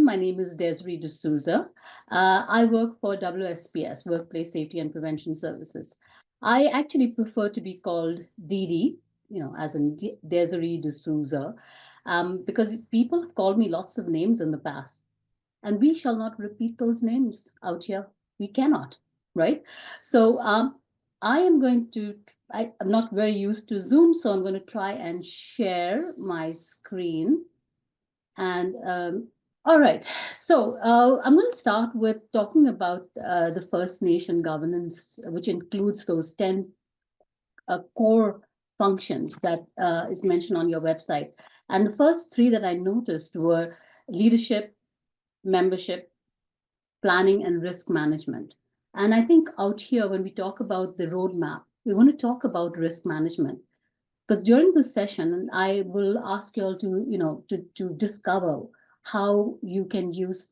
My name is Desiree D'Souza. I work for WSPS, Workplace Safety and Prevention Services. I actually prefer to be called DD, as in Desiree D'Souza, because people have called me lots of names in the past, and we shall not repeat those names out here. We cannot, right? So I am going to, I'm not very used to Zoom, so I'm going to try and share my screen. And all right, so I'm going to start with talking about the First Nation governance, which includes those 10 core functions that is mentioned on your website. And the first three that I noticed were leadership, membership, planning, and risk management. And I think out here, when we talk about the roadmap, we want to talk about risk management. Because during this session, I will ask you all to, to discover how you can use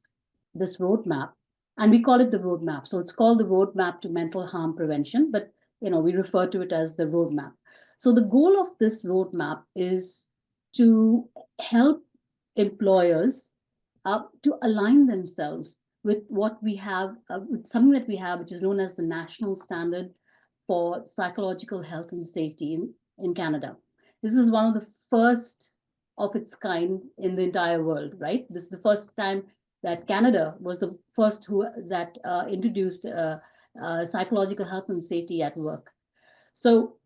this roadmap. And we call it the roadmap. So it's called the roadmap to mental harm prevention, but we refer to it as the roadmap. So the goal of this roadmap is to help employers to align themselves with what we have, with something that we have, which is known as the National Standard for Psychological Health and Safety in Canada. This is one of the first of its kind in the entire world, right? This is the first time that Canada was the first that introduced psychological health and safety at work. So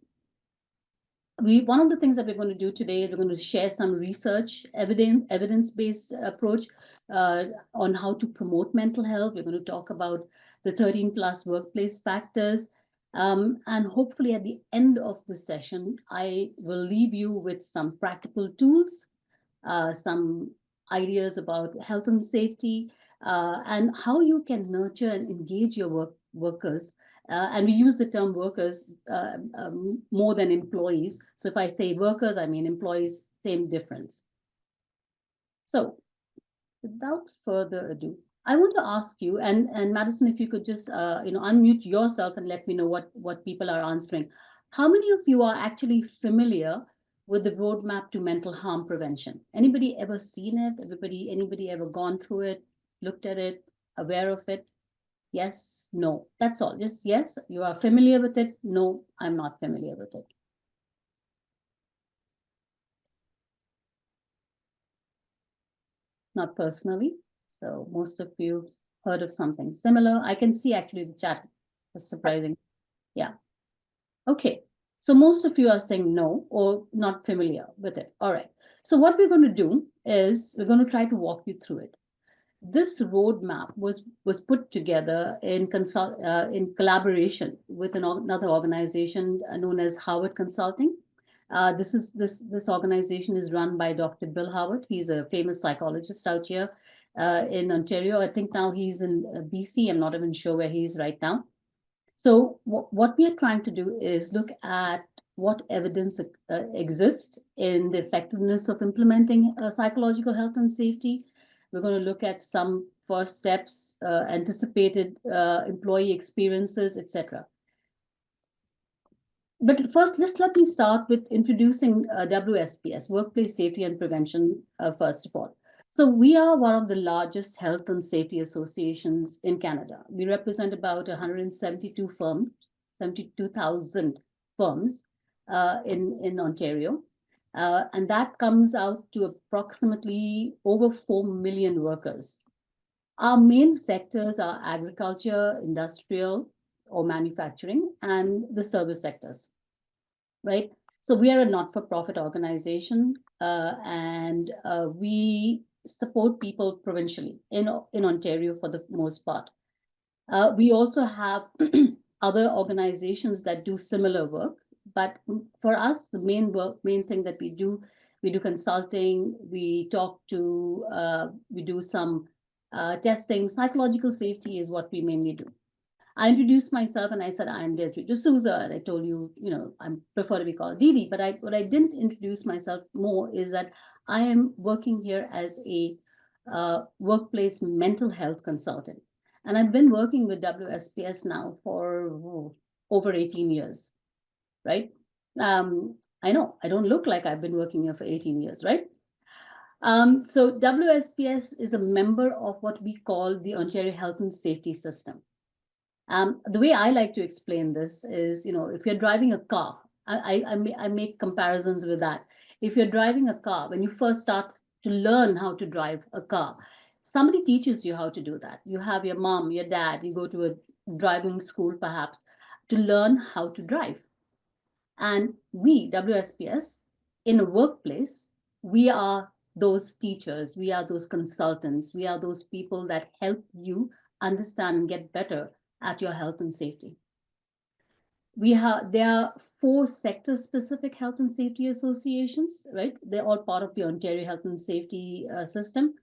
one of the things that we're going to do today is we're going to share some research, evidence-based approach on how to promote mental health. We're going to talk about the 13 plus workplace factors. And hopefully at the end of the session, I will leave you with some practical tools, some ideas about health and safety, and how you can nurture and engage your workers. And we use the term workers more than employees. So if I say workers, I mean employees, same difference. So without further ado, I want to ask you, and Madison, if you could just unmute yourself and let me know what people are answering. How many of you are actually familiar with the roadmap to mental harm prevention? Anybody ever seen it? Anybody ever gone through it, looked at it, aware of it? Yes, no, that's all. Just yes, you are familiar with it. No, I'm not familiar with it. Not personally. So most of you heard of something similar. I can see actually the chat is surprising. Yeah. Okay. So most of you are saying no or not familiar with it. All right. So what we're going to do is we're going to try to walk you through it. This roadmap was put together in collaboration with another organization known as Howard Consulting. This organization is run by Dr. Bill Howard. He's a famous psychologist out here in Ontario. I think now he's in BC. I'm not even sure where he is right now. So what we are trying to do is look at what evidence exists in the effectiveness of implementing psychological health and safety. We're going to look at some first steps, anticipated employee experiences, etc. But first, let me start with introducing WSPS, Workplace Safety and Prevention, first of all. So we are one of the largest health and safety associations in Canada. We represent about 172 firms, 72,000 firms in Ontario. And that comes out to approximately over 4 million workers. Our main sectors are agriculture, industrial, or manufacturing, and the service sectors, right? So we are a not-for-profit organization, and we support people provincially in Ontario for the most part. We also have other organizations that do similar work, but for us, the main thing that we do consulting, we do some testing. Psychological safety is what we mainly do. I introduced myself and I said, I'm Desiree D'Souza. And I told you, I prefer to be called Didi. But what I didn't introduce myself more is that I am working here as a workplace mental health consultant. And I've been working with WSPS now for over 18 years, right? I know I don't look like I've been working here for 18 years, right? So WSPS is a member of what we call the Ontario Health and Safety System. The way I like to explain this is, if you're driving a car, I make comparisons with that. If you're driving a car, when you first start to learn how to drive a car, somebody teaches you how to do that. You have your mom, your dad, you go to a driving school perhaps to learn how to drive. And we, WSPS, in a workplace, we are those teachers, we are those consultants, we are those people that help you understand and get better at your health and safety. There are 4 sector specific health and safety associations, right? They're all part of the Ontario Health and Safety system.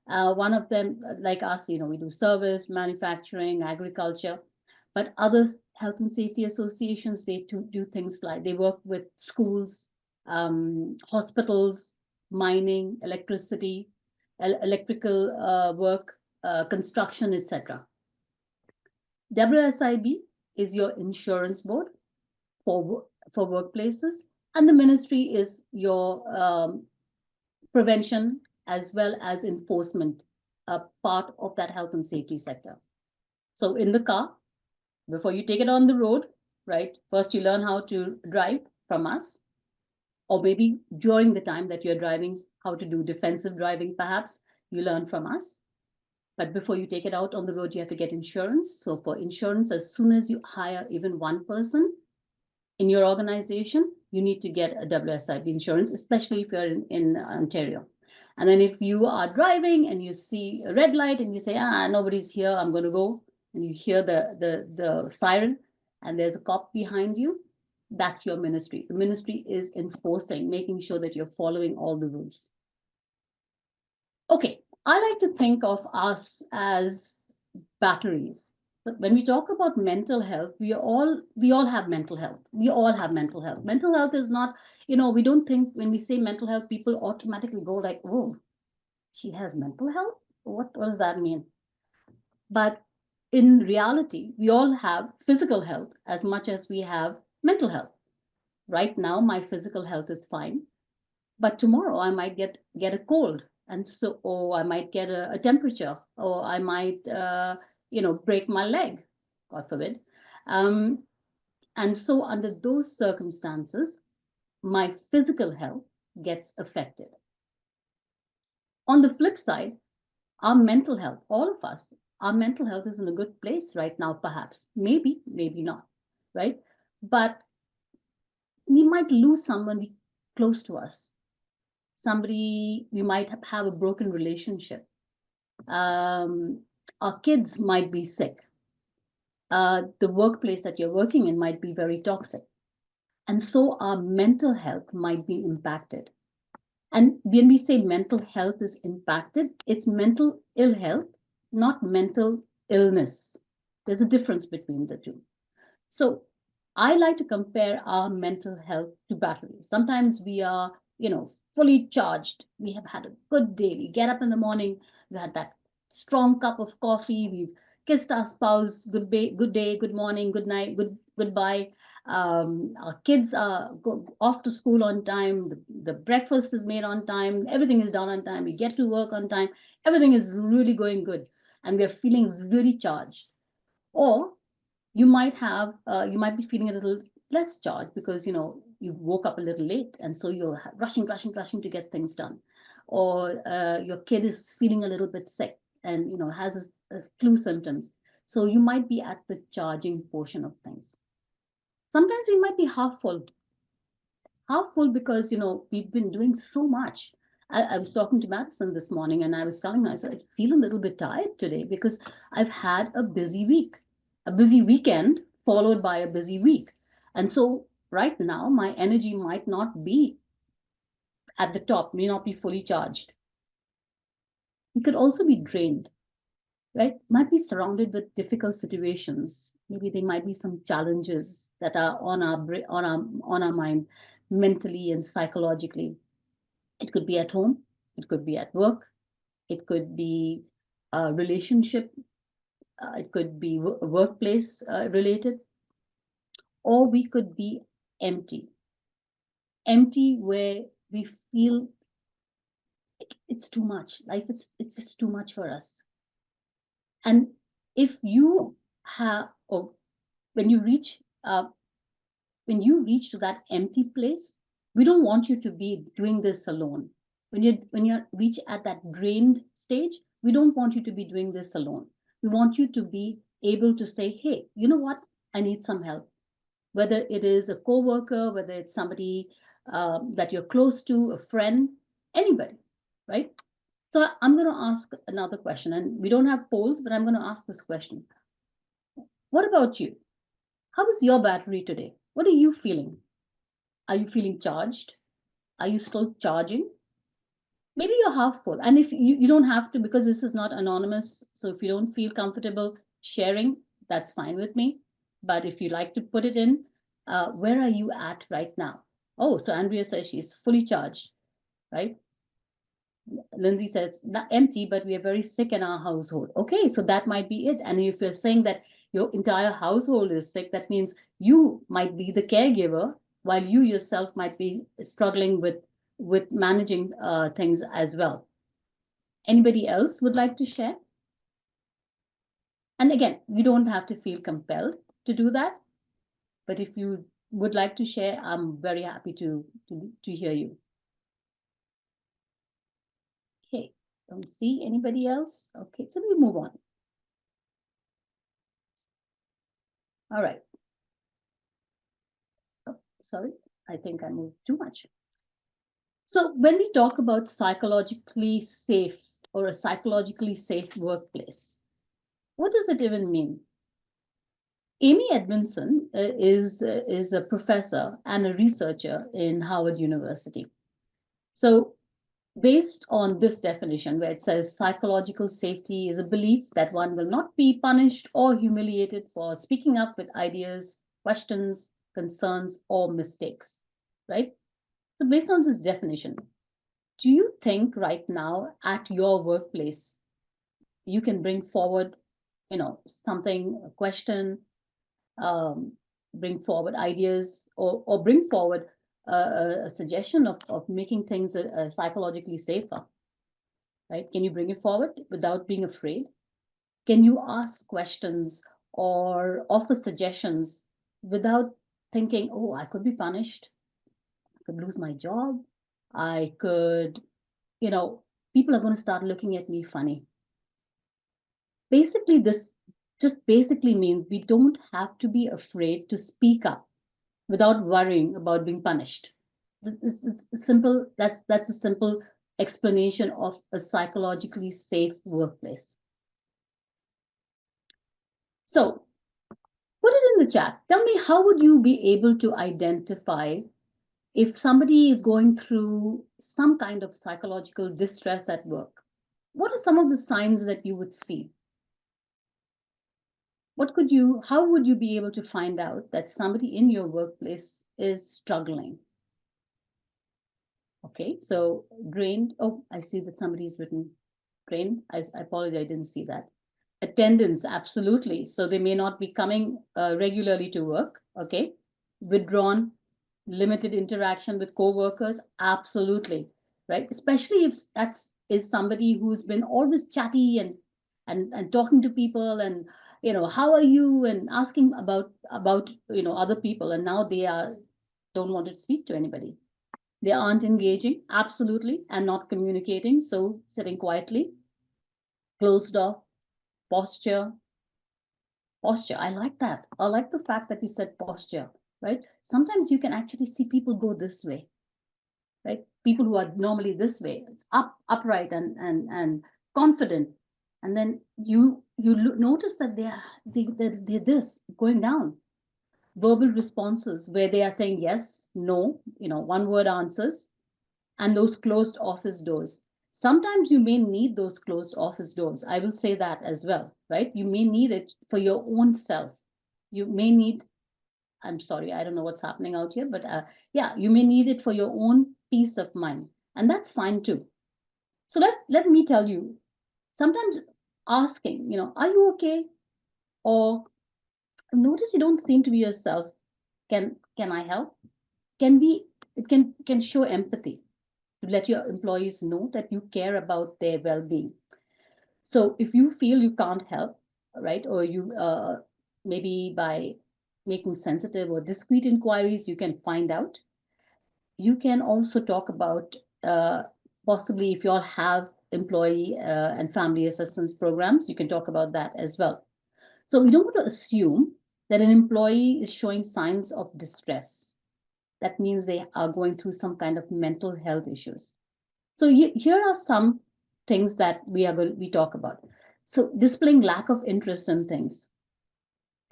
One of them, like us, we do service, manufacturing, agriculture, but other health and safety associations, they do things like they work with schools, hospitals, mining, electricity, electrical work, construction, etc. WSIB is your insurance board for workplaces, and the ministry is your prevention as well as enforcement, part of that health and safety sector. So in the car, before you take it on the road, right, first you learn how to drive from us, or maybe during the time that you're driving, how to do defensive driving, perhaps you learn from us. But before you take it out on the road, you have to get insurance. So for insurance, as soon as you hire even one person in your organization, you need to get a WSIB insurance, especially if you're in Ontario. And then if you are driving and you see a red light and you say, nobody's here, I'm going to go, and you hear the siren and there's a cop behind you, that's your ministry. The ministry is enforcing, making sure that you're following all the rules. Okay, I like to think of us as batteries. But when we talk about mental health, we all have mental health. We all have mental health. Mental health is not, we don't think when we say mental health, people automatically go like, oh, she has mental health? What does that mean? But in reality, we all have physical health as much as we have mental health. Right now, my physical health is fine, but tomorrow I might get a cold, and so, or I might get a temperature, or I might break my leg, god forbid. And so under those circumstances, my physical health gets affected. On the flip side, our mental health, all of us, our mental health is in a good place right now, perhaps, maybe not, right? But we might lose someone close to us. Somebody, we might have a broken relationship. Our kids might be sick. The workplace that you're working in might be very toxic. And so our mental health might be impacted. And when we say mental health is impacted, it's mental ill health, not mental illness. There's a difference between the two. So I like to compare our mental health to batteries. Sometimes we are, fully charged. We have had a good day. We get up in the morning, we had that strong cup of coffee, we've kissed our spouse, good day, good morning, good night, goodbye. Our kids are off to school on time, the breakfast is made on time, everything is done on time, we get to work on time, everything is really going good, and we are feeling really charged. Or you might be feeling a little less charged because you woke up a little late, and so you're rushing to get things done. Or your kid is feeling a little bit sick and has a flu symptoms, so you might be at the charging portion of things. Sometimes we might be half full because we've been doing so much. I was talking to Madison this morning and I was telling her, I said, I feel a little bit tired today because I've had a busy week, a busy weekend followed by a busy week. And so right now, my energy might not be at the top, may not be fully charged. We could also be drained, right? Might be surrounded with difficult situations. Maybe there might be some challenges that are on our mind, mentally and psychologically. It could be at home, it could be at work, it could be a relationship, it could be workplace related, or we could be empty. Empty where we feel it's too much. Life it's just too much for us. And if you have, or when you reach to that empty place, we don't want you to be doing this alone. When you reach at that drained stage, we don't want you to be doing this alone. We want you to be able to say, hey, you know what? I need some help. Whether it is a coworker, whether it's somebody that you're close to, a friend, anybody, right? So I'm going to ask another question, and we don't have polls, but I'm going to ask this question. What about you? How is your battery today? What are you feeling? Are you feeling charged? Are you still charging? Maybe you're half full. And if you don't have to, because this is not anonymous. So if you don't feel comfortable sharing, that's fine with me. But if you like to put it in, where are you at right now? Oh, so Andrea says she's fully charged, right? Lindsay says, not empty, but we are very sick in our household. Okay, so that might be it. And if you're saying that your entire household is sick, that means you might be the caregiver while you yourself might be struggling with managing things as well. Anybody else would like to share? And again, you don't have to feel compelled to do that, but if you would like to share, I'm very happy to hear you. Okay, don't see anybody else. Okay, so we move on. All right. Oh, sorry, I think I moved too much. So when we talk about psychologically safe or a psychologically safe workplace, what does it even mean? Amy Edmondson is a professor and a researcher in Harvard University. So based on this definition, where it says psychological safety is a belief that one will not be punished or humiliated for speaking up with ideas, questions, concerns, or mistakes, right? So based on this definition, do you think right now at your workplace, you can bring forward, something, a question, bring forward ideas, or bring forward a suggestion of making things psychologically safer, right? Can you bring it forward without being afraid? Can you ask questions or offer suggestions without thinking, oh, I could be punished, I could lose my job, I could, people are going to start looking at me funny. Basically, this just basically means we don't have to be afraid to speak up without worrying about being punished. It's simple. That's a simple explanation of a psychologically safe workplace. So put it in the chat. Tell me, how would you be able to identify if somebody is going through some kind of psychological distress at work? What are some of the signs that you would see? How would you be able to find out that somebody in your workplace is struggling? Okay, so drained. Oh, I see that somebody's written drained. I apologize, I didn't see that. Attendance, absolutely. So they may not be coming regularly to work. Okay, withdrawn, limited interaction with co-workers, absolutely, right? Especially if that's is somebody who's been always chatty and talking to people and how are you and asking about other people, and now they don't want to speak to anybody. They aren't engaging, absolutely, and not communicating, so sitting quietly, closed off, posture. I like that. I like the fact that you said posture, right? Sometimes you can actually see people go this way, right? People who are normally this way, it's upright and confident, and then you notice that they're this going down. Verbal responses where they are saying yes, no, one word answers, and those closed office doors. Sometimes you may need those closed office doors. I will say that as well, right? You may need it for your own self. You may need, I'm sorry, I don't know what's happening out here, but yeah, you may need it for your own peace of mind. And that's fine too. So let me tell you, sometimes asking, are you okay? Or notice you don't seem to be yourself. Can I help? Can be, it can show empathy, to let your employees know that you care about their well-being. So if you feel you can't help, right, or you maybe by making sensitive or discreet inquiries, you can find out. You can also talk about possibly if you all have employee and family assistance programs, you can talk about that as well. So we don't want to assume that an employee is showing signs of distress. That means they are going through some kind of mental health issues. So here are some things that we talk about. So displaying lack of interest in things,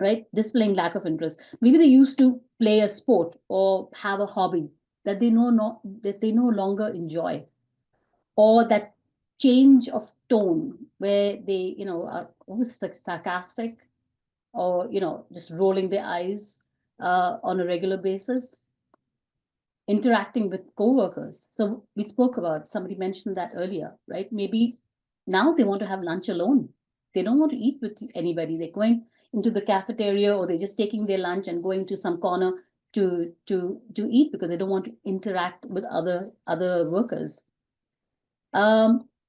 right? Displaying lack of interest. Maybe they used to play a sport or have a hobby that they no longer enjoy, or that change of tone where they, are almost like sarcastic, or just rolling their eyes on a regular basis, interacting with coworkers. So we spoke about, somebody mentioned that earlier, right? Maybe now they want to have lunch alone. They don't want to eat with anybody. They're going into the cafeteria, or they're just taking their lunch and going to some corner to eat because they don't want to interact with other workers.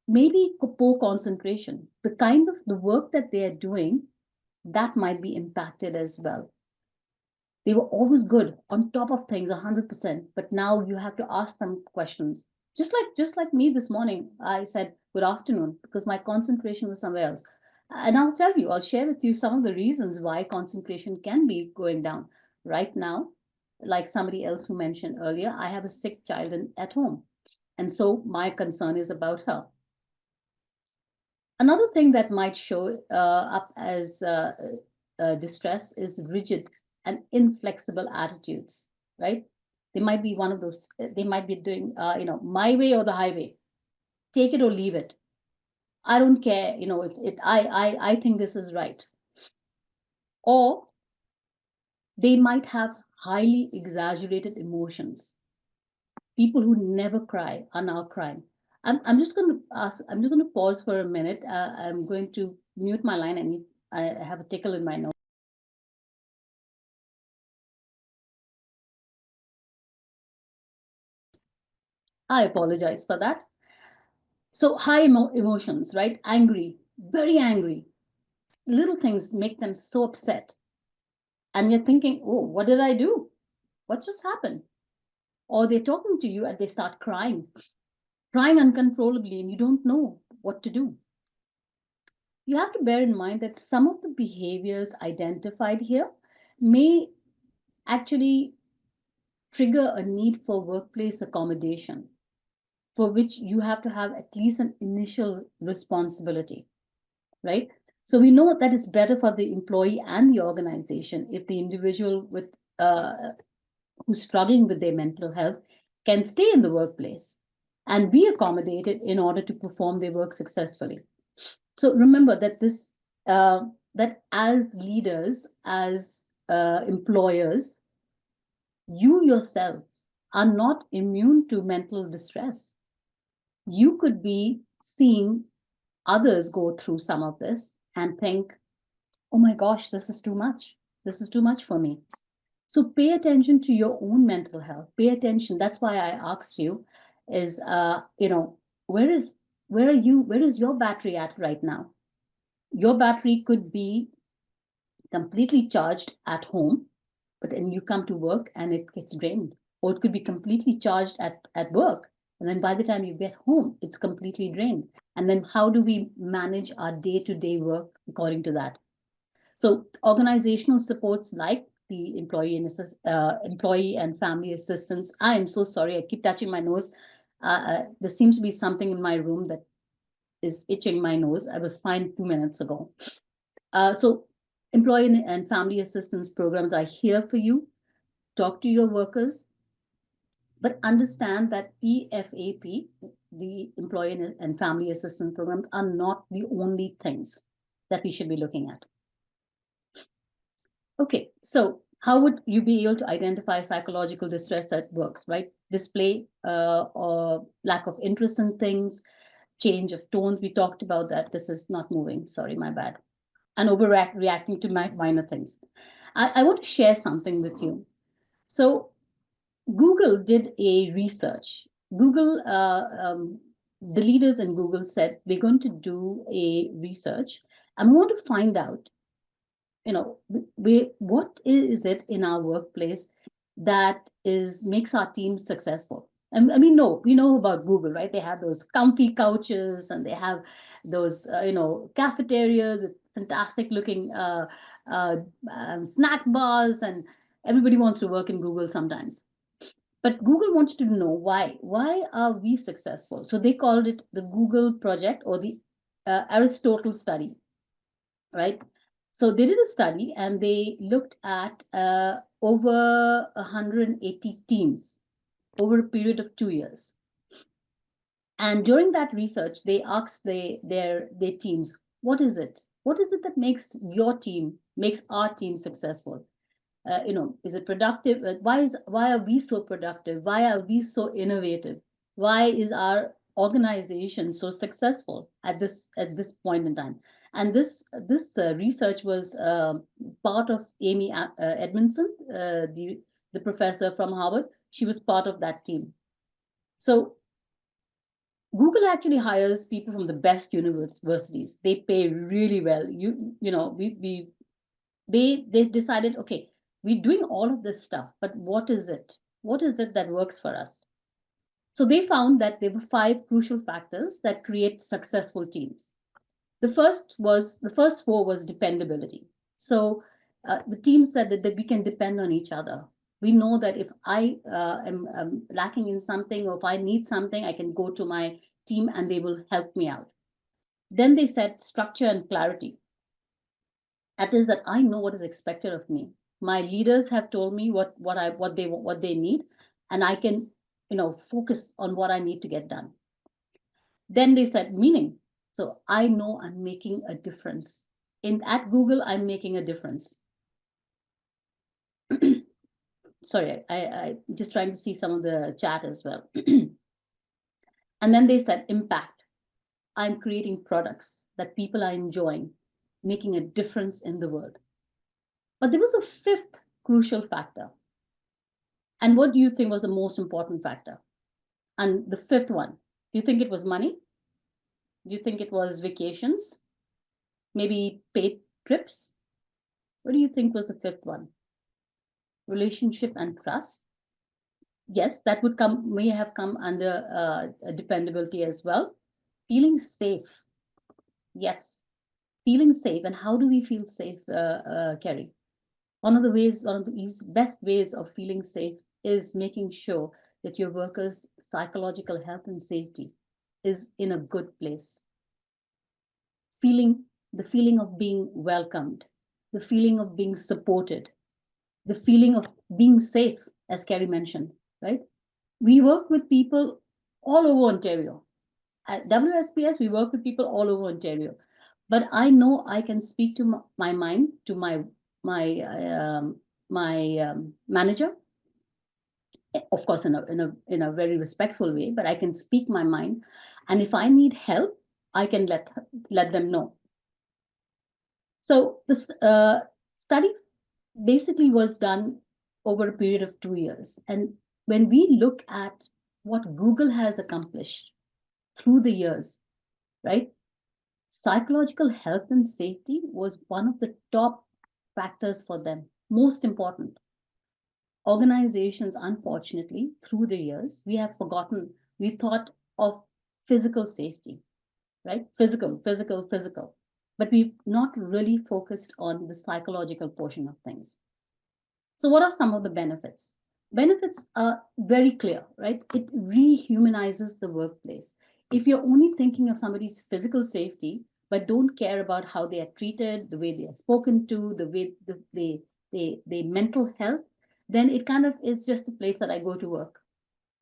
Maybe poor concentration. The kind of the work that they are doing, that might be impacted as well. They were always good, on top of things, 100%. But now you have to ask them questions. Just like me this morning, I said good afternoon because my concentration was somewhere else. And I'll share with you some of the reasons why concentration can be going down. Right now, like somebody else who mentioned earlier, I have a sick child at home. And so my concern is about her. Another thing that might show up as distress is rigid and inflexible attitudes, right? They might be one of those, they might be doing, my way or the highway, take it or leave it. I don't care, I think this is right. Or they might have highly exaggerated emotions. People who never cry are now crying. I'm just going to pause for a minute. I'm going to mute my line. I have a tickle in my nose. I apologize for that. So high emotions, right? Angry, very angry. Little things make them so upset. And you're thinking, oh, what did I do? What just happened? Or they're talking to you and they start crying uncontrollably, and you don't know what to do. You have to bear in mind that some of the behaviors identified here may actually trigger a need for workplace accommodation, for which you have to have at least an initial responsibility, right? So we know that it's better for the employee and the organization if the individual who's struggling with their mental health can stay in the workplace and be accommodated in order to perform their work successfully. So remember that that as leaders, as employers, you yourselves are not immune to mental distress. You could be seeing others go through some of this and think, oh my gosh, this is too much. This is too much for me. So pay attention to your own mental health. Pay attention. That's why I asked you is, where is your battery at right now? Your battery could be completely charged at home, but then you come to work and it gets drained. Or it could be completely charged at work. And then by the time you get home, it's completely drained. And then how do we manage our day-to-day work according to that? So organizational supports like the employee and family assistance. I am so sorry. I keep touching my nose. There seems to be something in my room that is itching my nose. I was fine 2 minutes ago. So employee and family assistance programs are here for you. Talk to your workers, but understand that EFAP, the employee and family assistance programs, are not the only things that we should be looking at. Okay, so how would you be able to identify psychological distress that works, right? Display or lack of interest in things, change of tones. We talked about that. This is not moving. Sorry, my bad. And reacting to minor things. I want to share something with you. So Google did a research Google, the leaders in Google said, we're going to do a research and we want to find out, what is it in our workplace that makes our team successful. And I mean, no, we know about Google, right? They have those comfy couches and they have those, cafeterias with fantastic looking snack bars, and everybody wants to work in Google sometimes. But Google wanted to know why. Why are we successful? So they called it the Google project, or the Aristotle study, right? So they did a study and they looked at over 180 teams over a period of 2 years. And during that research, they asked their teams, what is it? What is it that makes our team successful? Is it productive? Why are we so productive? Why are we so innovative? Why is our organization so successful at this point in time? And this research was part of Amy Edmondson, the professor from Harvard. She was part of that team. So Google actually hires people from the best universities. They pay really well. They decided, okay, we're doing all of this stuff, but what is it? What is it that works for us? So they found that there were 5 crucial factors that create successful teams. The first four was dependability. So the team said that we can depend on each other. We know that if I am lacking in something, or if I need something, I can go to my team and they will help me out. Then they said structure and clarity. That is, that I know what is expected of me. My leaders have told me what they need, and I can focus on what I need to get done. Then they said meaning. So I know I'm making a difference. At Google, I'm making a difference. Sorry, I just trying to see some of the chat as well. And then they said impact. I'm creating products that people are enjoying, making a difference in the world. But there was a 5th crucial factor. And what do you think was the most important factor? And the 5th one, do you think it was money? Do you think it was vacations? Maybe paid trips? What do you think was the 5th one? Relationship and trust? Yes, that may have come under dependability as well. Feeling safe. Yes, feeling safe. And how do we feel safe, Kerry? One of the best ways of feeling safe is making sure that your workers' psychological health and safety is in a good place. The feeling of being welcomed, the feeling of being supported, the feeling of being safe, as Kerry mentioned, right? We work with people all over Ontario. At WSPS, we work with people all over Ontario. But I know I can speak to my mind, to my manager, of course, in a very respectful way, but I can speak my mind. And if I need help, I can let them know. So this study basically was done over a period of 2 years. And when we look at what Google has accomplished through the years, right? Psychological health and safety was one of the top factors for them, most important. Organizations, unfortunately, through the years, we thought of physical safety, right? Physical. But we've not really focused on the psychological portion of things. So what are some of the benefits? Benefits are very clear, right? It rehumanizes the workplace. If you're only thinking of somebody's physical safety, but don't care about how they are treated, the way they are spoken to, the way the mental health, then it kind of is just a place that I go to work.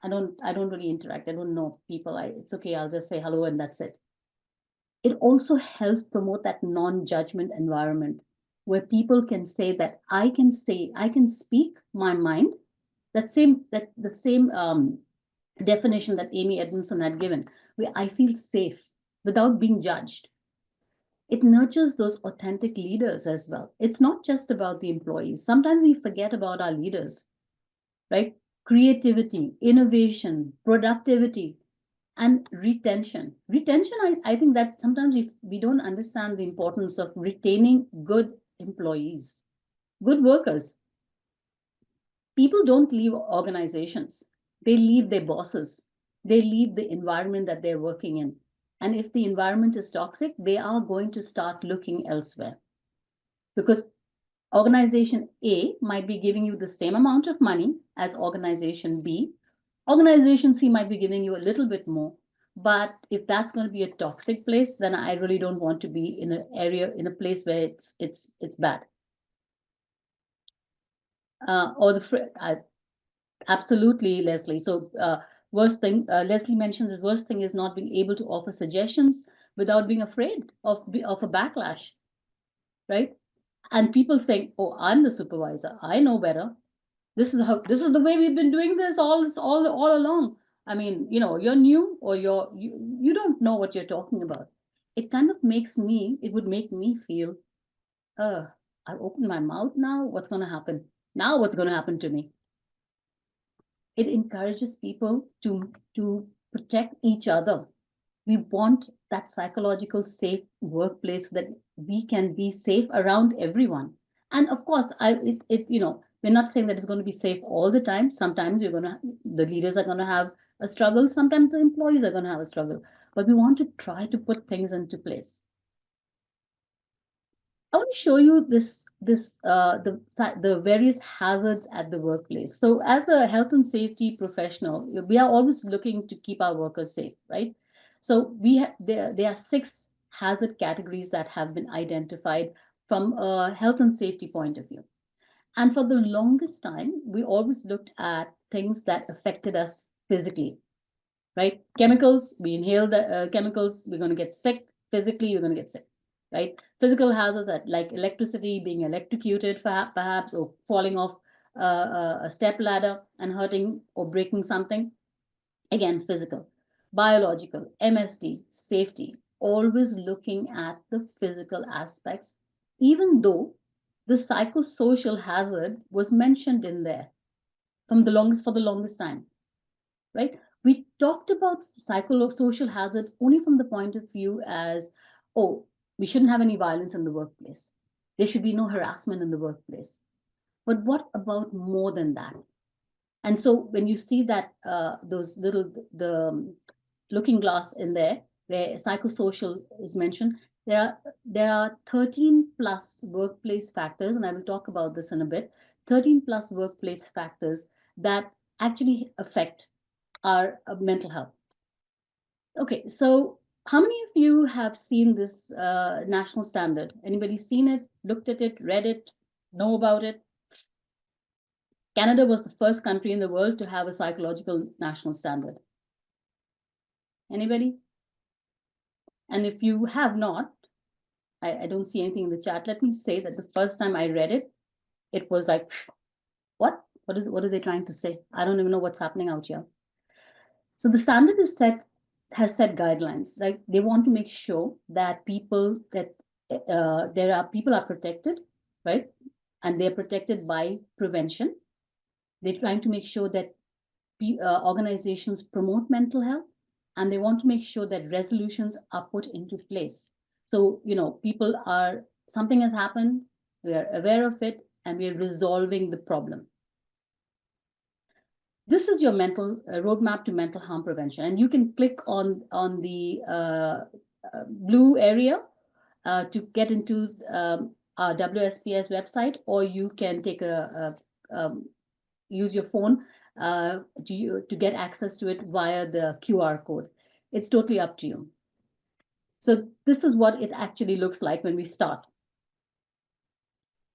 I don't really interact. I don't know people. It's okay. I'll just say hello and that's it. It also helps promote that non-judgment environment where people can say that I can speak my mind. The same definition that Amy Edmondson had given, where I feel safe without being judged. It nurtures those authentic leaders as well. It's not just about the employees. Sometimes we forget about our leaders, right? creativity, innovation, productivity, and retention. Retention, I think that sometimes we don't understand the importance of retaining good employees, good workers. People don't leave organizations, they leave their bosses, they leave the environment that they're working in. And if the environment is toxic, they are going to start looking elsewhere. Because organization A might be giving you the same amount of money as organization B. Organization C might be giving you a little bit more. But if that's going to be a toxic place, then I really don't want to be in an area, in a place where it's bad. Absolutely, Leslie. So worst thing Leslie mentions is worst thing is not being able to offer suggestions without being afraid of a backlash, right? And people saying, "Oh, I'm the supervisor. I know better. This is the way we've been doing this all along." I mean, you're new or you don't know what you're talking about. It would make me feel, I opened my mouth now. What's going to happen? Now what's going to happen to me? It encourages people to protect each other. We want that psychological safe workplace that we can be safe around everyone. And of course, we're not saying that it's going to be safe all the time. Sometimes the leaders are going to have a struggle. Sometimes the employees are going to have a struggle. But we want to try to put things into place. I want to show you the various hazards at the workplace. So as a health and safety professional, we are always looking to keep our workers safe, right? So there are 6 hazard categories that have been identified from a health and safety point of view. And for the longest time, we always looked at things that affected us physically, right? Chemicals, we inhale the chemicals, we're going to get sick. Physically, we're going to get sick, right? Physical hazards that like electricity, being electrocuted perhaps, or falling off a step ladder and hurting or breaking something. Again, physical. Biological, MSD, safety, always looking at the physical aspects, even though the psychosocial hazard was mentioned in there for the longest time, right? We talked about psychosocial hazards only from the point of view as, oh, we shouldn't have any violence in the workplace. There should be no harassment in the workplace. But what about more than that? And so when you see that the looking glass in there, where psychosocial is mentioned, there are 13 plus workplace factors, and I will talk about this in a bit. 13 plus workplace factors that actually affect our mental health. Okay, so how many of you have seen this national standard? Anybody seen it, looked at it, read it, know about it? Canada was the first country in the world to have a psychological national standard. Anybody? And if you have not, I don't see anything in the chat. Let me say that the first time I read it, it was like, what? What are they trying to say? I don't even know what's happening out here. So the standard has set guidelines. Like they want to make sure that people are protected, right? And they're protected by prevention. They're trying to make sure that organizations promote mental health, and they want to make sure that resolutions are put into place. So, something has happened, we are aware of it, and we are resolving the problem. This is your roadmap to mental harm prevention, and you can click on the blue area to get into our WSPS website, or you can take use your phone to get access to it via the QR code. It's totally up to you. So this is what it actually looks like when we start.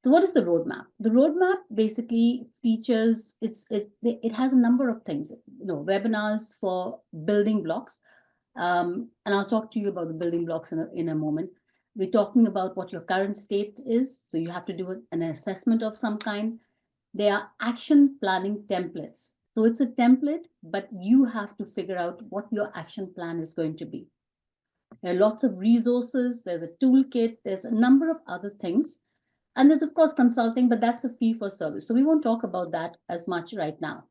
So what is the roadmap? The roadmap basically features, it has a number of things, webinars for building blocks. And I'll talk to you about the building blocks in a moment. We're talking about what your current state is. So you have to do an assessment of some kind. They are action planning templates. So it's a template, but you have to figure out what your action plan is going to be. There are lots of resources. There's a toolkit. There's a number of other things. And there's, of course, consulting, but that's a fee for service. So we won't talk about that as much right now.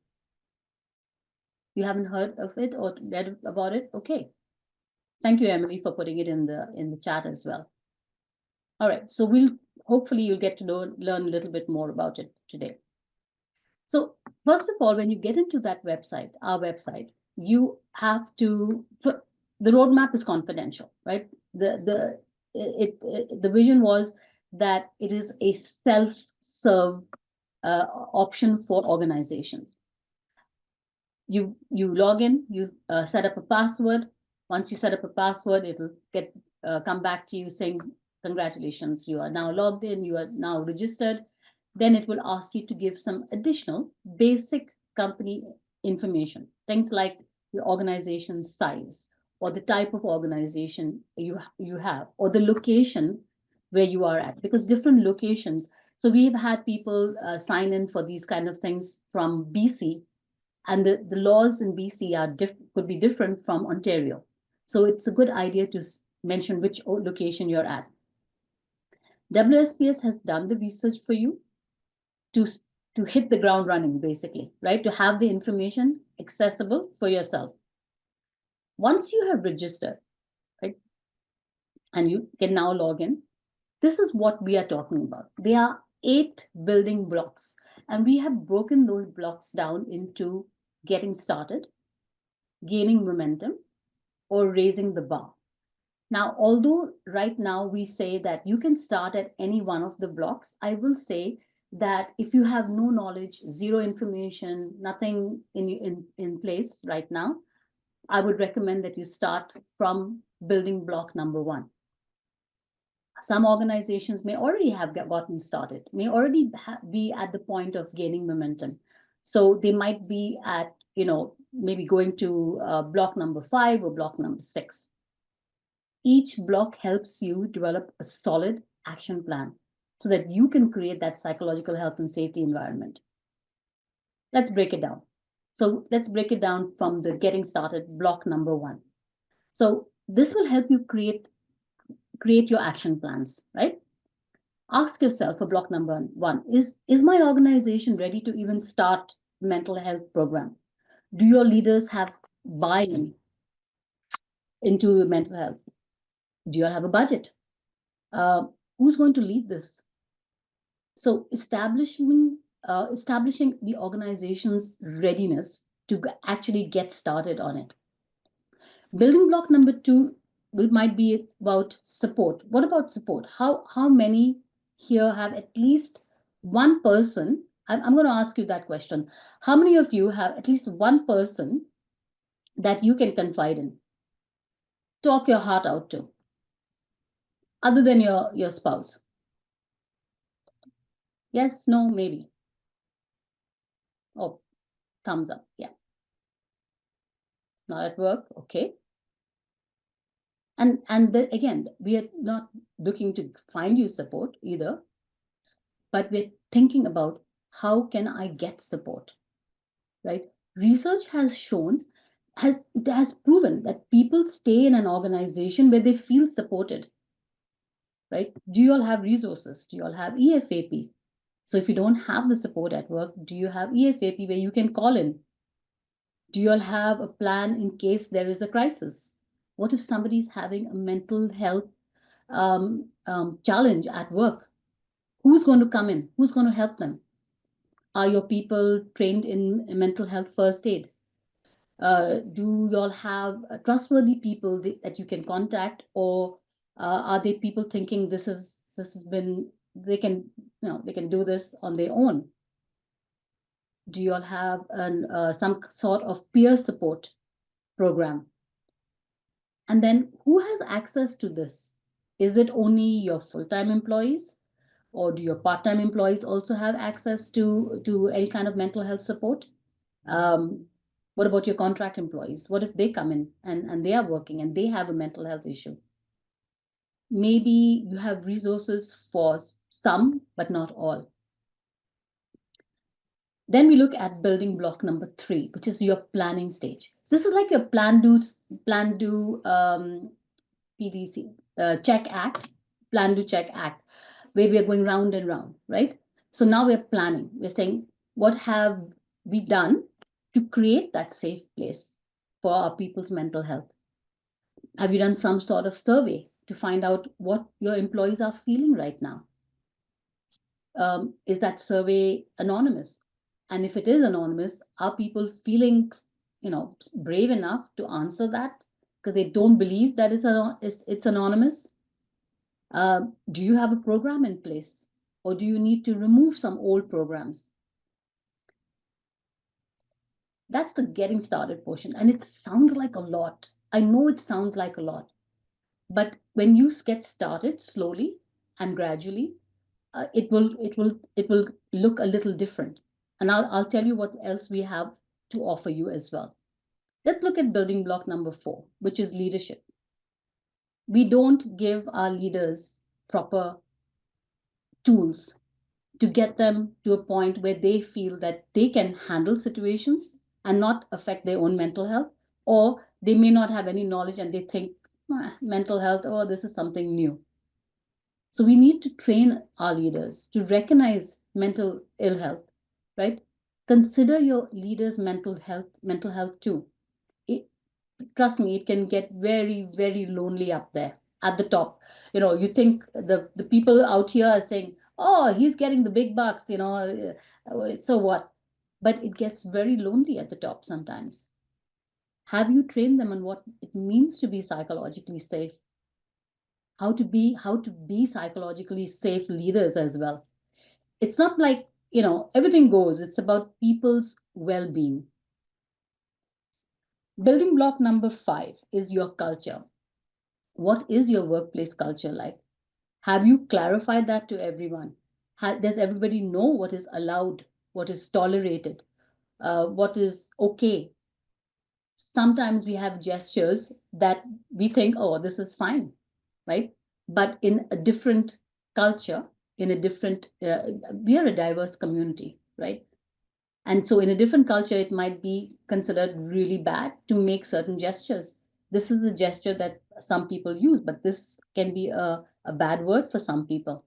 You haven't heard of it or read about it? Okay. Thank you, Emily, for putting it in the chat as well. All right, so hopefully you'll get to learn a little bit more about it today. So first of all, when you get into that website, our website, you have to, the roadmap is confidential, right? The vision was that it is a self-serve option for organizations. You log in, you set up a password. Once you set up a password, it will come back to you saying, congratulations, you are now logged in, you are now registered. Then it will ask you to give some additional basic company information, things like your organization size or the type of organization you have or the location where you are at, because different locations. So we've had people sign in for these kind of things from BC, and the laws in BC could be different from Ontario. So it's a good idea to mention which location you're at. WSPS has done the research for you to hit the ground running, basically, right? To have the information accessible for yourself. Once you have registered, right, and you can now log in, this is what we are talking about. There are 8 building blocks, and we have broken those blocks down into getting started, gaining momentum, or raising the bar. Now, although right now we say that you can start at any one of the blocks, I will say that if you have no knowledge, zero information, nothing in place right now, I would recommend that you start from building block number 1. Some organizations may already have gotten started, may already be at the point of gaining momentum. So they might be at, maybe going to block number 5 or block number 6. Each block helps you develop a solid action plan so that you can create that psychological health and safety environment. Let's break it down. So let's break it down from the getting started block number 1. So this will help you create your action plans, right? Ask yourself for block number 1, is my organization ready to even start mental health program? Do your leaders have buy-in into mental health? Do you all have a budget? Who's going to lead this? So establishing the organization's readiness to actually get started on it. Building block number 2 might be about support. What about support? How many here have at least one person? I'm going to ask you that question. How many of you have at least one person that you can confide in, talk your heart out to, other than your spouse? Yes, no, maybe. Oh, thumbs up. Yeah. Not at work. Okay. And again, we are not looking to find you support either, but we're thinking about how can I get support, right? Research has shown, it has proven that people stay in an organization where they feel supported, right? Do you all have resources? Do you all have EFAP? So if you don't have the support at work, do you have EFAP where you can call in? Do you all have a plan in case there is a crisis? What if somebody's having a mental health challenge at work? Who's going to come in? Who's going to help them? Are your people trained in mental health first aid? Do you all have trustworthy people that you can contact, or are they people thinking this has been, they can do this on their own? Do you all have some sort of peer support program? And then who has access to this? Is it only your full-time employees, or do your part-time employees also have access to any kind of mental health support? What about your contract employees? What if they come in and they are working and they have a mental health issue? Maybe you have resources for some, but not all. Then we look at building block number 3, which is your planning stage. This is like your plan do PDC, check act, plan do check act, where we are going round and round, right? So now we're planning. We're saying, what have we done to create that safe place for our people's mental health? Have you done some sort of survey to find out what your employees are feeling right now? Is that survey anonymous? And if it is anonymous, are people feeling, brave enough to answer that because they don't believe that it's anonymous? Do you have a program in place, or do you need to remove some old programs? That's the getting started portion, and it sounds like a lot. I know it sounds like a lot, but when you get started slowly and gradually, it will look a little different. And I'll tell you what else we have to offer you as well. Let's look at building block number 4, which is leadership. We don't give our leaders proper tools to get them to a point where they feel that they can handle situations and not affect their own mental health, or they may not have any knowledge and they think, mental health, oh, this is something new. So we need to train our leaders to recognize mental ill health, right? Consider your leaders' mental health too. It, trust me, it can get very, very lonely up there at the top. You think the people out here are saying, oh, he's getting the big bucks, so what? But it gets very lonely at the top sometimes. Have you trained them on what it means to be psychologically safe? How to be psychologically safe leaders as well? It's not like, everything goes. It's about people's well-being. Building block number 5 is your culture. What is your workplace culture like? Have you clarified that to everyone? Does everybody know what is allowed, what is tolerated, what is okay? Sometimes we have gestures that we think, oh, this is fine, right? But in a different culture, we are a diverse community, right? And so in a different culture, it might be considered really bad to make certain gestures. This is a gesture that some people use, but this can be a bad word for some people,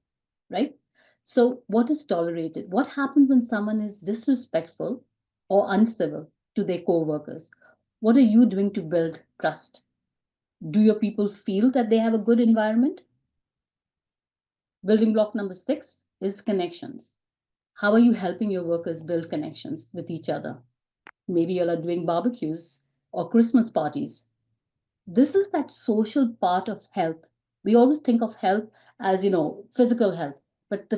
right? So what is tolerated? What happens when someone is disrespectful or uncivil to their co-workers? What are you doing to build trust? Do your people feel that they have a good environment? Building block number 6 is connections. How are you helping your workers build connections with each other? Maybe you all are doing barbecues or Christmas parties. This is that social part of health. We always think of health as, physical health, but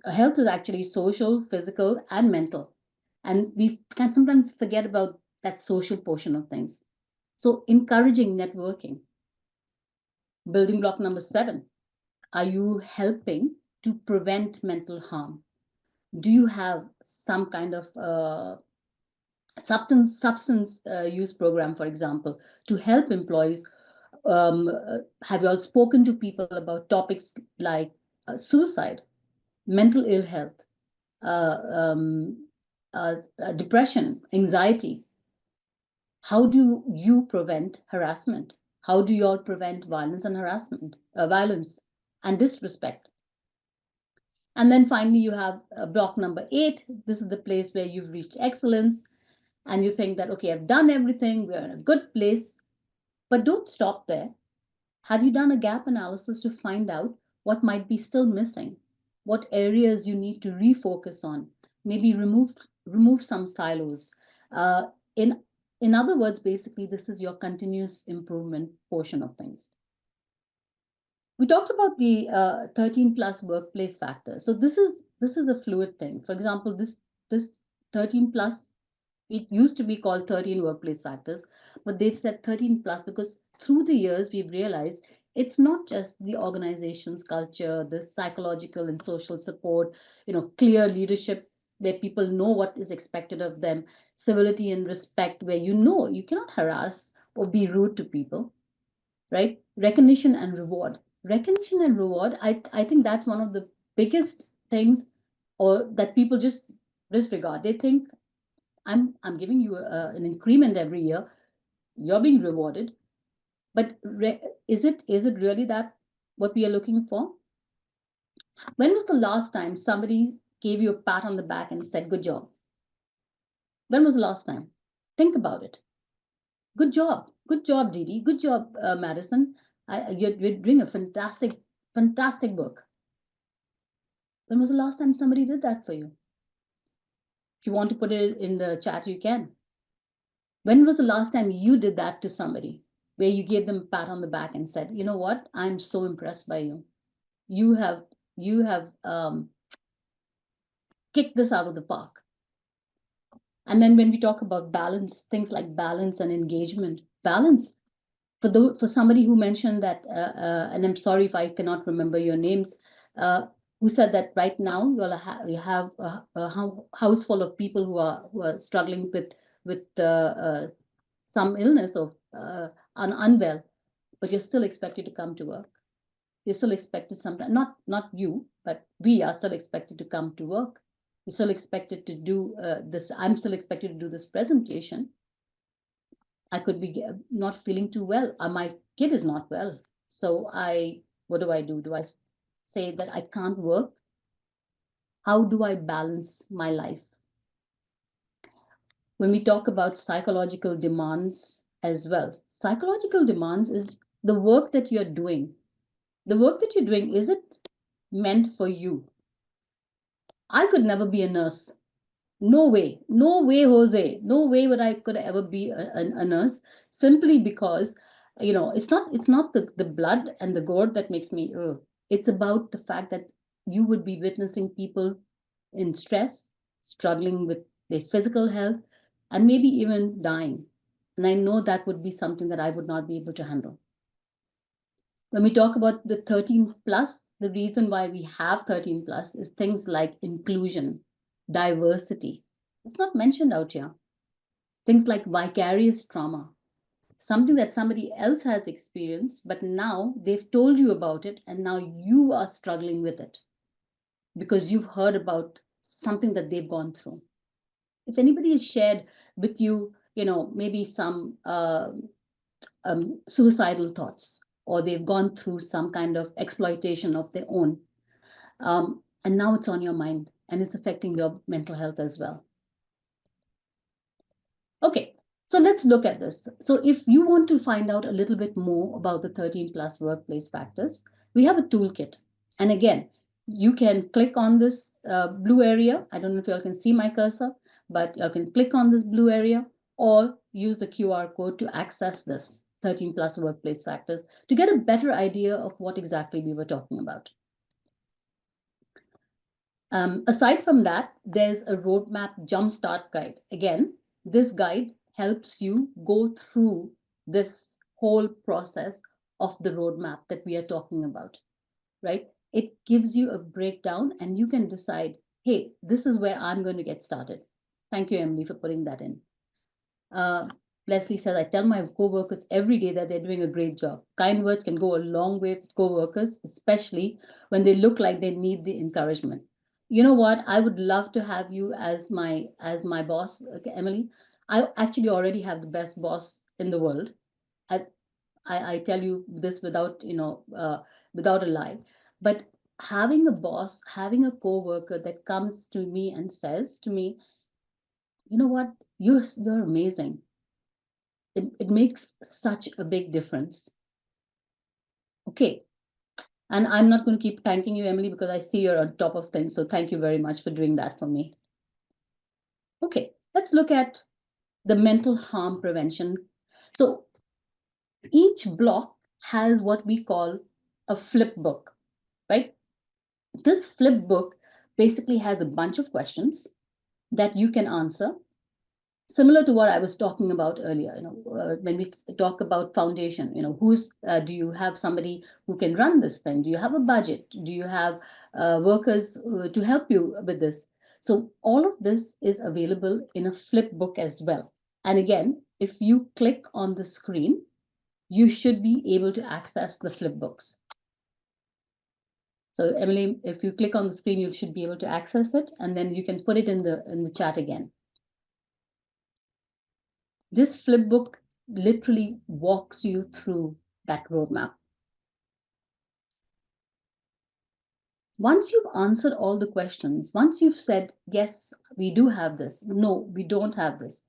health is actually social, physical, and mental. And we can sometimes forget about that social portion of things. So encouraging networking. Building block number 7. Are you helping to prevent mental harm? Do you have some kind of substance use program, for example, to help employees? Have you all spoken to people about topics like suicide, mental ill health, uh, um, depression, anxiety? How do you prevent harassment? How do you all prevent violence and harassment, violence and disrespect? And then finally, you have block number 8. This is the place where you've reached excellence and you think that, okay, I've done everything, we're in a good place. But don't stop there. Have you done a gap analysis to find out what might be still missing? What areas you need to refocus on? Maybe remove some silos. Uh, in in other words, basically, this is your continuous improvement portion of things. We talked about the 13 plus workplace factors. So this is a fluid thing. For example, this 13 plus, it used to be called 13 workplace factors, but they've said 13 plus because through the years we've realized it's not just the organization's culture, the psychological and social support, clear leadership where people know what is expected of them, civility and respect where you cannot harass or be rude to people, right? Recognition and reward. Recognition and reward, I think that's one of the biggest things or that people just disregard. They think I'm giving you an increment every year. You're being rewarded, but is it really that what we are looking for? When was the last time somebody gave you a pat on the back and said good job? When was the last time? Think about it. Good job. Good job, Didi. Good job, Madison. You're doing a fantastic, fantastic work. When was the last time somebody did that for you? If you want to put it in the chat, you can. When was the last time you did that to somebody, where you gave them a pat on the back and said, you know what, I'm so impressed by you. You have kicked this out of the park. And then when we talk about balance, things like balance and engagement, balance for somebody who mentioned that, and I'm sorry if I cannot remember your names, who said that right now you have a house full of people who are struggling with some illness or unwell, but you're still expected to come to work. You're still expected sometimes, not you, but we are still expected to come to work. You're still expected to do this. I'm still expected to do this presentation. I could be not feeling too well. My kid is not well. So what do I do? Do I say that I can't work? How do I balance my life? When we talk about psychological demands as well, psychological demands is the work that you're doing. The work that you're doing, is it meant for you? I could never be a nurse. No way, no way, Jose. No way would I could ever be a nurse, simply because, it's not the blood and the gore that makes me ill. It's about the fact that you would be witnessing people in stress, struggling with their physical health, and maybe even dying. And I know that would be something that I would not be able to handle. When we talk about the 13 plus, the reason why we have 13 plus is things like inclusion, diversity. It's not mentioned out here. Things like vicarious trauma, something that somebody else has experienced, but now they've told you about it, and now you are struggling with it because you've heard about something that they've gone through. If anybody has shared with you, maybe some suicidal thoughts, or they've gone through some kind of exploitation of their own, and now it's on your mind and it's affecting your mental health as well. Okay, so let's look at this. So if you want to find out a little bit more about the 13 plus workplace factors, we have a toolkit. And again, you can click on this blue area. I don't know if you all can see my cursor, but you can click on this blue area or use the QR code to access this 13 plus workplace factors to get a better idea of what exactly we were talking about. Aside from that, there's a roadmap jumpstart guide. Again, this guide helps you go through this whole process of the roadmap that we are talking about, right? It gives you a breakdown and you can decide, hey, this is where I'm going to get started. Thank you, Emily, for putting that in. Leslie says, I tell my coworkers every day that they're doing a great job. Kind words can go a long way with coworkers, especially when they look like they need the encouragement. You know what? I would love to have you as my boss, okay, Emily. I actually already have the best boss in the world. I tell you this without without a lie. But having a boss, having a coworker that comes to me and says to me, you know what, you're amazing. It makes such a big difference. Okay. And I'm not going to keep thanking you, Emily, because I see you're on top of things. So thank you very much for doing that for me. Okay, let's look at the mental harm prevention. So each block has what we call a flip book, right? This flip book basically has a bunch of questions that you can answer, similar to what I was talking about earlier. When we talk about foundation, do you have somebody who can run this thing? Do you have a budget? Do you have workers to help you with this? So all of this is available in a flip book as well. And again, if you click on the screen, you should be able to access the flip books. So Emily, if you click on the screen, you should be able to access it, and then you can put it in the chat again. This flip book literally walks you through that roadmap. Once you've answered all the questions, once you've said, yes, we do have this, no, we don't have this,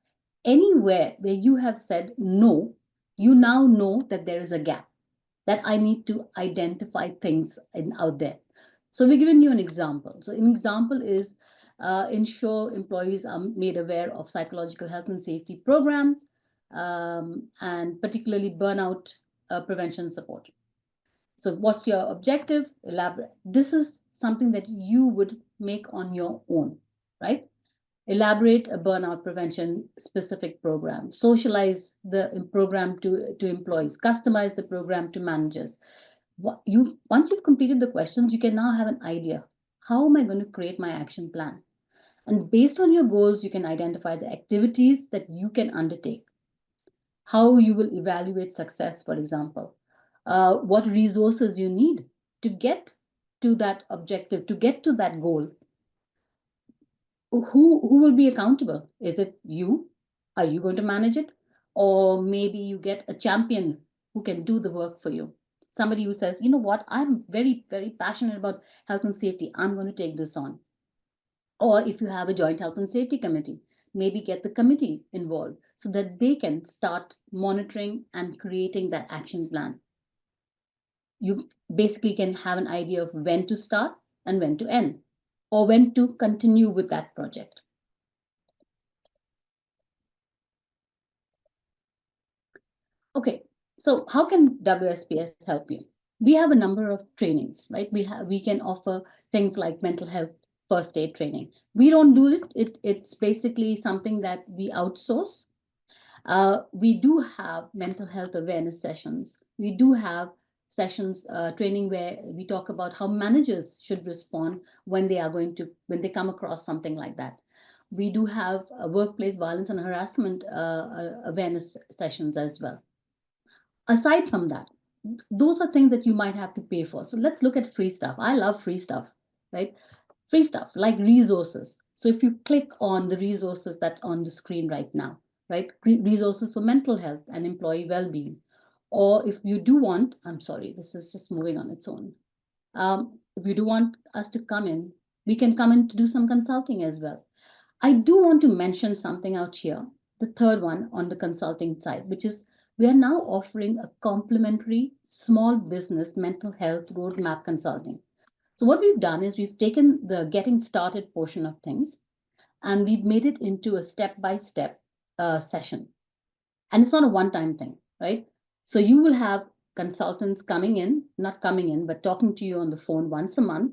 anywhere where you have said no, you now know that there is a gap, that I need to identify things out there. So we're giving you an example. So an example is ensure employees are made aware of psychological health and safety programs, and particularly burnout prevention support. So what's your objective? Elaborate. This is something that you would make on your own, right? Elaborate a burnout prevention specific program, socialize the program to employees, customize the program to managers. Once you've completed the questions, you can now have an idea. How am I going to create my action plan? And based on your goals, you can identify the activities that you can undertake, how you will evaluate success, for example, what resources you need to get to that objective, to get to that goal. Who will be accountable? Is it you? Are you going to manage it? Or maybe you get a champion who can do the work for you. Somebody who says, you know what, I'm very, very passionate about health and safety. I'm going to take this on. Or if you have a joint health and safety committee, maybe get the committee involved so that they can start monitoring and creating that action plan. You basically can have an idea of when to start and when to end, or when to continue with that project. Okay, so how can WSPS help you? We have a number of trainings, right? We can offer things like mental health first aid training. We don't do it. It's basically something that we outsource. We do have mental health awareness sessions. We do have sessions, training where we talk about how managers should respond when they come across something like that. We do have workplace violence and harassment awareness sessions as well. Aside from that, those are things that you might have to pay for. So let's look at free stuff. I love free stuff, right? Free stuff like resources. So if you click on the resources that's on the screen right now, right? Resources for mental health and employee well-being. Or if you do want, I'm sorry, this is just moving on its own. If you do want us to come in, we can come in to do some consulting as well. I do want to mention something out here, the third one on the consulting side, which is we are now offering a complimentary small business mental health roadmap consulting. So what we've done is we've taken the getting started portion of things and we've made it into a step-by-step session. And it's not a one-time thing, right? So you will have consultants coming in, not coming in, but talking to you on the phone once a month.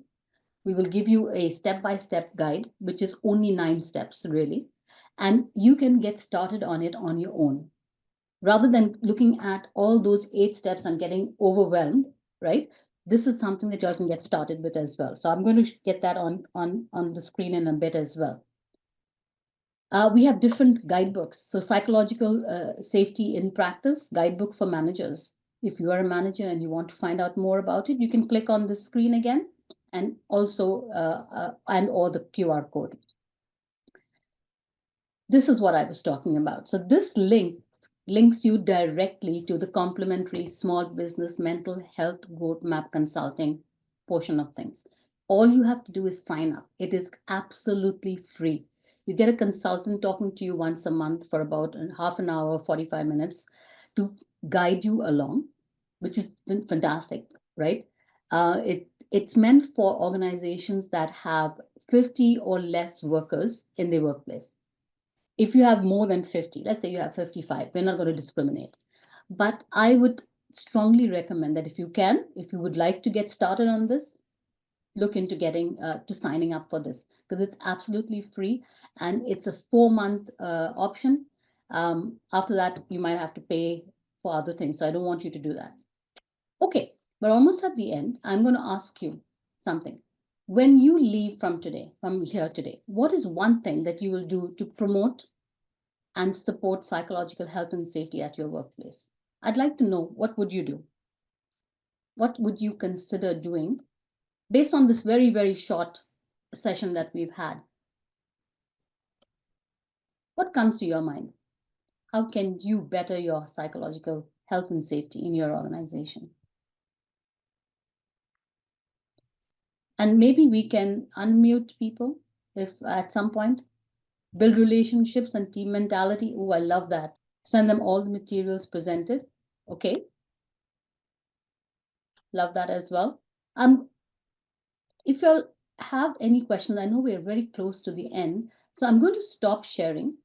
We will give you a step-by-step guide, which is only 9 steps really. And you can get started on it on your own. Rather than looking at all those 8 steps and getting overwhelmed, right? This is something that you all can get started with as well. So I'm going to get that on the screen in a bit as well. We have different guidebooks. So psychological safety in practice, guidebook for managers. If you are a manager and you want to find out more about it, you can click on the screen again and also and or the QR code. This is what I was talking about. So this links you directly to the complimentary small business mental health roadmap consulting portion of things. All you have to do is sign up. It is absolutely free. You get a consultant talking to you once a month for about half an hour, 45 minutes to guide you along, which is fantastic, right? It's meant for organizations that have 50 or less workers in their workplace. If you have more than 50, let's say you have 55, we're not going to discriminate. But I would strongly recommend that if you would like to get started on this, look into getting to signing up for this because it's absolutely free and it's a 4-month option. After that, you might have to pay for other things. So I don't want you to do that. Okay, we're almost at the end. I'm going to ask you something. When you leave from here today, what is one thing that you will do to promote and support psychological health and safety at your workplace? I'd like to know, what would you do? What would you consider doing based on this very, very short session that we've had? What comes to your mind? How can you better your psychological health and safety in your organization? And maybe we can unmute people if at some point. Build relationships and team mentality. Oh, I love that. Send them all the materials presented. Okay, love that as well. If you all have any questions, I know we're very close to the end, so I'm going to stop sharing.